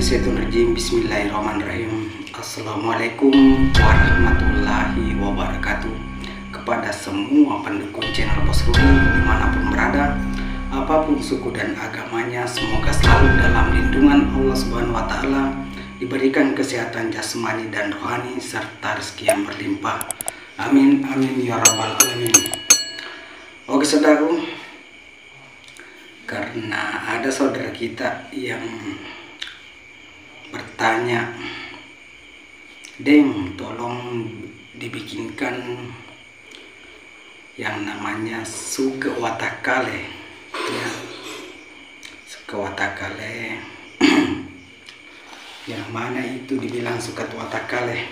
minasyaitonirrajim. Bismillahirrahmanirrahim. Assalamualaikum warahmatullahi wabarakatuh. Kepada semua pendukung channel Bos Rudi dimanapun berada, apapun suku dan agamanya, semoga selalu dalam lindungan Allah Subhanahu wa Ta'ala, diberikan kesehatan jasmani dan rohani serta rezeki yang berlimpah. Amin amin ya rabbal alamin. Oke saudaraku, karena ada saudara kita yang bertanya, Deng, tolong dibikinkan yang namanya suke watakale, ya, suke watakale. Yang mana itu dibilang suke watakale?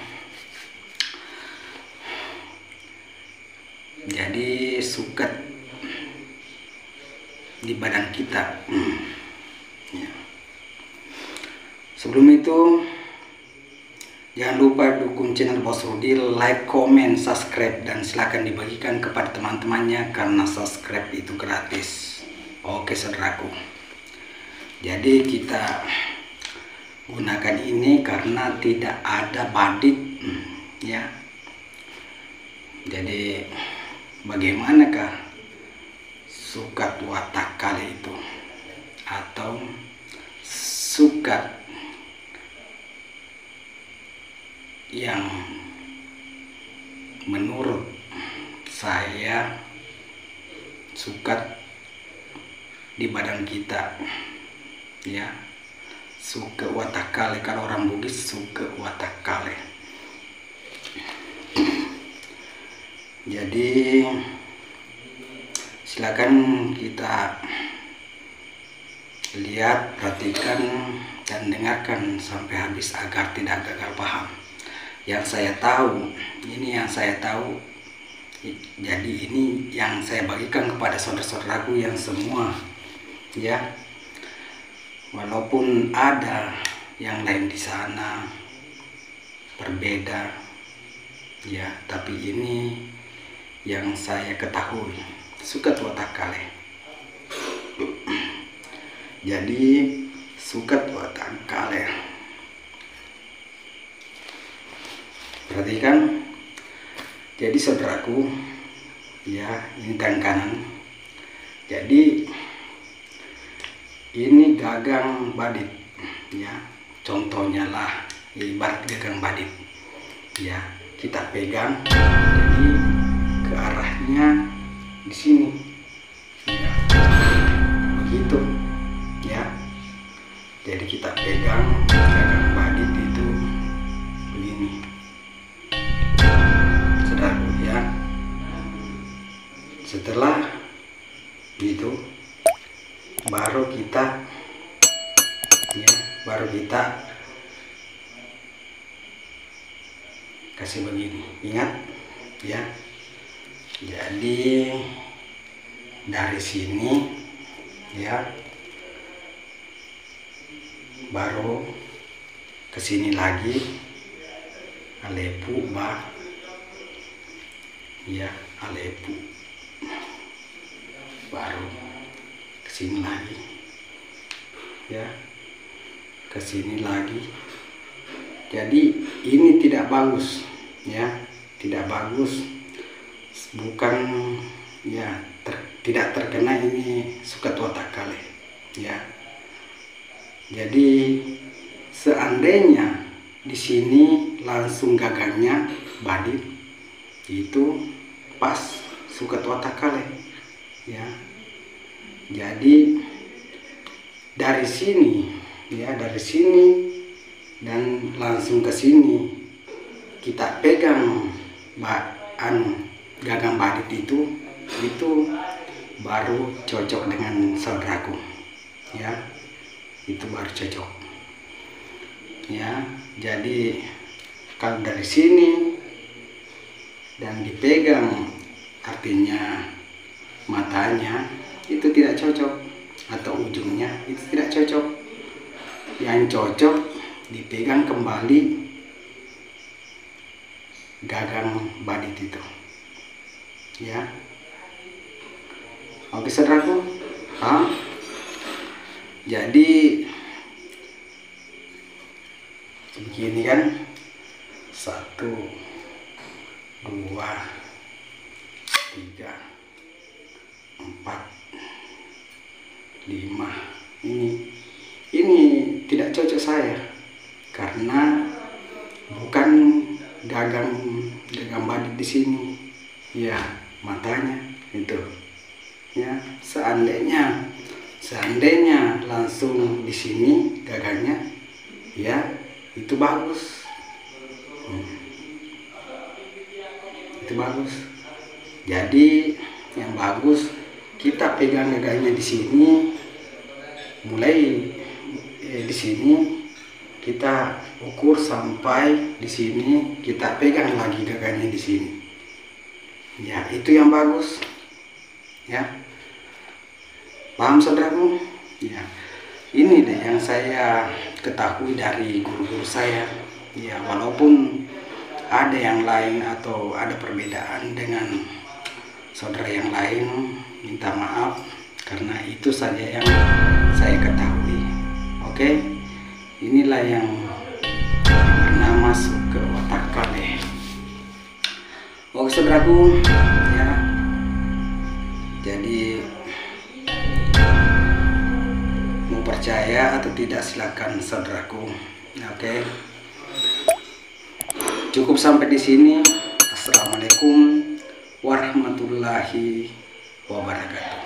Jadi suket di badan kita. Ya. Sebelum itu, jangan lupa dukung channel Bos Rudi, like, comment, subscribe, dan silakan dibagikan kepada teman-temannya karena subscribe itu gratis. Oke saudaraku, jadi kita gunakan ini karena tidak ada badit, ya. Jadi bagaimanakah sukat watakale itu atau sukat yang menurut saya sukat di badan kita, ya, suke watakale. Kalau orang Bugis suke watakale. Jadi silakan kita lihat, perhatikan, dan dengarkan sampai habis agar tidak gagal paham. Yang saya tahu, ini yang saya tahu. Jadi ini yang saya bagikan kepada saudara-saudaraku yang semua, ya. Walaupun ada yang lain di sana berbeda, ya, tapi ini yang saya ketahui, suket watakale. Jadi suket watakale, perhatikan. Jadi saudaraku, ya, ini tangan kanan. Jadi ini gagang badit, ya, contohnya lah ibarat gagang badit, ya. Kita pegang, jadi ke arahnya di sini, ya, begitu, ya. Jadi kita pegang gagang badit itu begini, saudaraku, ya. Setelah itu baru kita, ya, baru kita kasih begini. Ingat, ya. Jadi dari sini, ya, baru ke sini lagi, alepu bah, ya, alepu, baru ke sini lagi, ya, ke sini lagi. Jadi ini tidak bagus, ya, tidak bagus, bukan, ya, tidak terkena ini suket watakale, ya. Jadi seandainya di sini langsung gagangnya badit, itu pas suket watakale, ya. Jadi dari sini, ya, dari sini dan langsung ke sini kita pegang gagang badit itu baru cocok dengan saudaraku, ya. Itu baru cocok, ya. Jadi kalau dari sini dan dipegang, artinya matanya itu tidak cocok, atau ujungnya itu tidak cocok. Yang cocok dipegang kembali gagang badit itu, ya. Oke saudaraku, paham? Jadi Gini kan, 1, 2, 3, 4, 5. Ini tidak cocok saya karena bukan gagang badik di sini. Ya, matanya itu. Ya, seandainya langsung di sini gagangnya, ya itu bagus. Itu bagus. Jadi yang bagus kita pegang gagangnya di sini, mulai di sini kita ukur sampai di sini, kita pegang lagi gagangnya di sini. Ya, itu yang bagus. Ya, paham saudaraku? Ya, ini deh yang saya ketahui dari guru-guru saya. Ya, walaupun ada yang lain atau ada perbedaan dengan saudara yang lain, minta maaf karena itu saja yang saya ketahui. Oke, inilah yang pernah masuk ke otak kalian. Oke saudaraku, ya, jadi mau percaya atau tidak silakan saudaraku. Oke, cukup sampai di sini. Assalamualaikum warahmatullahi wabarakatuh.